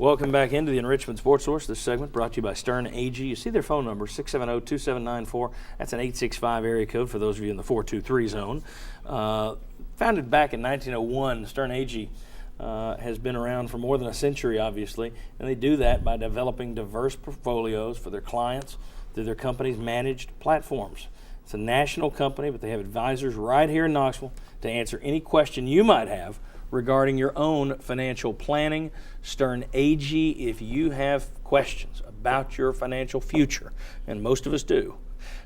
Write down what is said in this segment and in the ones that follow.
Welcome back into the Enrichment Sports Source. This segment brought to you by Stern AG. You see their phone number, 670-2794. That's an 865 area code for those of you in the 423 zone. Founded back in 1901, Stern AG has been around for more than a century, obviously, and they do that by developing diverse portfolios for their clients through their company's managed platforms. It's a national company, but they have advisors right here in Knoxville to answer any question you might have regarding your own financial planning. Stern AG, if you have questions about your financial future, and most of us do,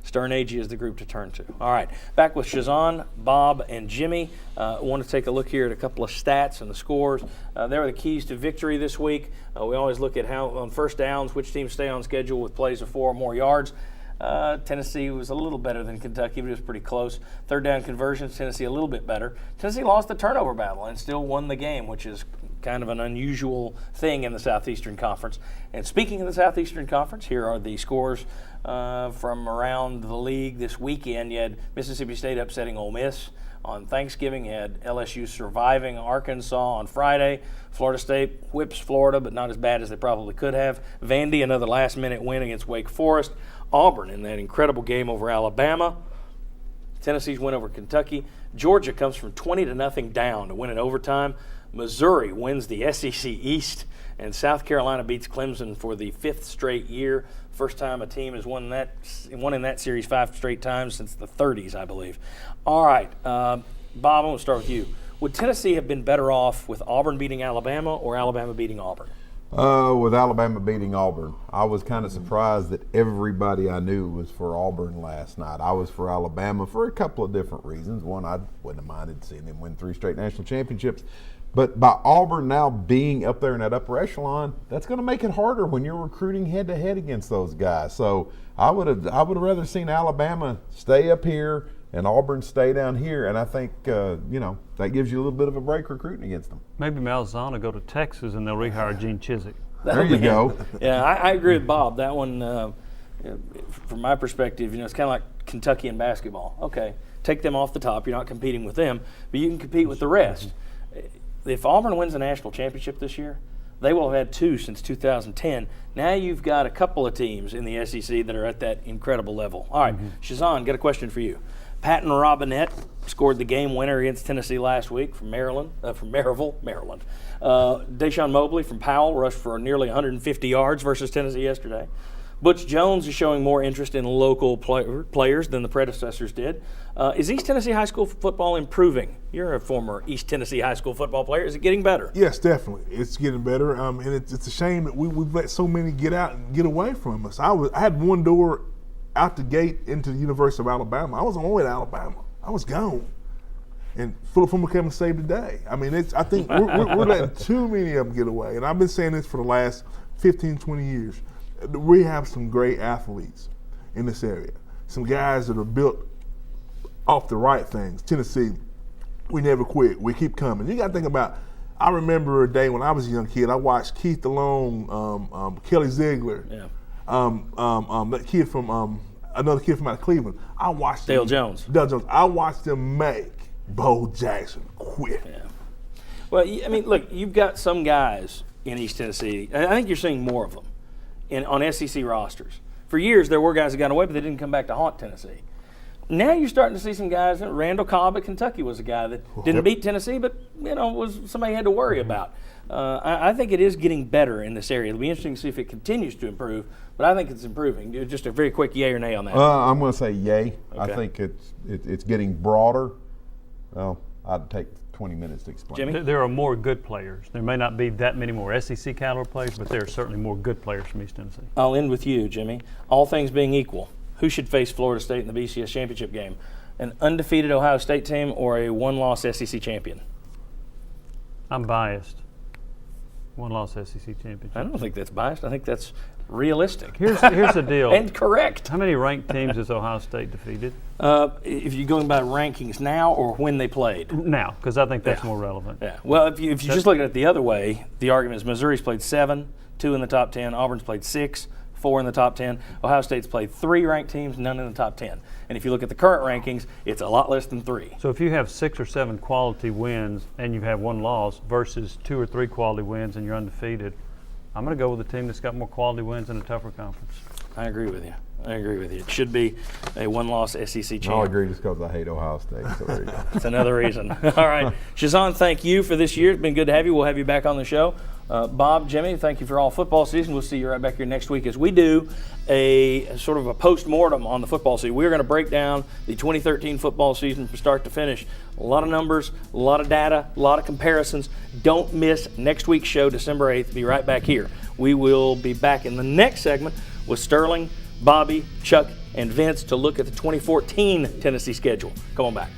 Stern AG is the group to turn to. All right, back with Shazan, Bob, and Jimmy. I want to take a look here at a couple of stats and the scores. There are the keys to victory this week. We always look at how on first downs, which teams stay on schedule with plays of 4 or more yards. Tennessee was a little better than Kentucky, but it was pretty close. Third down conversions, Tennessee a little bit better. Tennessee lost the turnover battle and still won the game, which is kind of an unusual thing in the Southeastern Conference. And speaking of the Southeastern Conference, here are the scores from around the league this weekend. You had Mississippi State upsetting Ole Miss on Thanksgiving. You had LSU surviving Arkansas on Friday. Florida State whips Florida, but not as bad as they probably could have. Vandy, another last-minute win against Wake Forest. Auburn in that incredible game over Alabama. Tennessee's win over Kentucky. Georgia comes from 20-0 down to win in overtime. Missouri wins the SEC East, and South Carolina beats Clemson for the 5th straight year. First time a team has won in that series 5 straight times since the 30s, I believe. All right, Bob, I'm going to start with you. Would Tennessee have been better off with Auburn beating Alabama or Alabama beating Auburn? With Alabama beating Auburn. I was kind of surprised that everybody I knew was for Auburn last night. I was for Alabama for a couple of different reasons. One, I wouldn't have minded seeing them win 3 straight national championships. But by Auburn now being up there in that upper echelon, that's going to make it harder when you're recruiting head-to-head against those guys. So I would have rather seen Alabama stay up here and Auburn stay down here, and I think, that gives you a little bit of a break recruiting against them. Maybe Malzahn will go to Texas and they'll rehire Gene Chizik. There you go. Yeah, I agree with Bob. That one, from my perspective, it's kind of like Kentucky in basketball. Okay, take them off the top. You're not competing with them, but you can compete with the rest. If Auburn wins the national championship this year, they will have had 2 since 2010. Now you've got a couple of teams in the SEC that are at that incredible level. All right, Shazan, got a question for you. Patton Robinette scored the game winner against Tennessee last week from Maryville, Maryland. Deshaun Mobley from Powell rushed for nearly 150 yards versus Tennessee yesterday. Butch Jones is showing more interest in local players than the predecessors did. Is East Tennessee high school football improving? You're a former East Tennessee high school football player. Is it getting better? Yes, definitely. It's getting better, and it's a shame that we've let so many get out and get away from us. I had one door out the gate into the University of Alabama. I was on my way to Alabama. I was gone. And Philip Fulmer came and saved the day. I mean, I think we're letting too many of them get away. And I've been saying this for the last 15, 20 years. We have some great athletes in this area. Some guys that are built off the right things. Tennessee, we never quit. We keep coming. You got to think about, I remember a day when I was a young kid, I watched Keith Delone, Kelly Ziegler, that kid from another kid from out of Cleveland. I watched Dale Jones. I watched them make Bo Jackson quit. Yeah. Well, I mean, look, you've got some guys in East Tennessee. I think you're seeing more of them on SEC rosters. For years, there were guys that got away, but they didn't come back to haunt Tennessee. Now you're starting to see some guys. Randall Cobb at Kentucky was a guy that didn't beat Tennessee, but was somebody you had to worry about. I think it is getting better in this area. It'll be interesting to see if it continues to improve, but I think it's improving. Just a very quick yay or nay on that. I'm going to say yay. Okay. I think it's getting broader. Well, I'd take 20 minutes to explain. Jimmy? There are more good players. There may not be that many more SEC caliber players, but there are certainly more good players from East Tennessee. I'll end with you, Jimmy. All things being equal, who should face Florida State in the BCS championship game? An undefeated Ohio State team or a one-loss SEC champion? I'm biased. One-loss SEC championship. I don't think that's biased. I think that's realistic. Here's the deal. And correct. How many ranked teams has Ohio State defeated? If you're going by rankings now or when they played? Now, because I think that's more relevant. Yeah. Well, if you just look at it the other way, the argument is Missouri's played 7, 2 in the top 10. Auburn's played 6, 4 in the top 10. Ohio State's played 3 ranked teams, none in the top 10. And if you look at the current rankings, it's a lot less than 3. So if you have 6 or 7 quality wins and you have 1 loss versus 2 or 3 quality wins and you're undefeated, I'm going to go with a team that's got more quality wins in a tougher conference. I agree with you. It should be a one-loss SEC champ. I'll agree just because I hate Ohio State. So there you go. That's another reason. All right. Shazan, thank you for this year. It's been good to have you. We'll have you back on the show. Bob, Jimmy, thank you for all football season. We'll see you right back here next week as we do a sort of a post-mortem on the football season. We're going to break down the 2013 football season from start to finish. A lot of numbers, a lot of data, a lot of comparisons. Don't miss next week's show, December 8th. Be right back here. We will be back in the next segment with Sterling, Bobby, Chuck, and Vince to look at the 2014 Tennessee schedule. Come on back.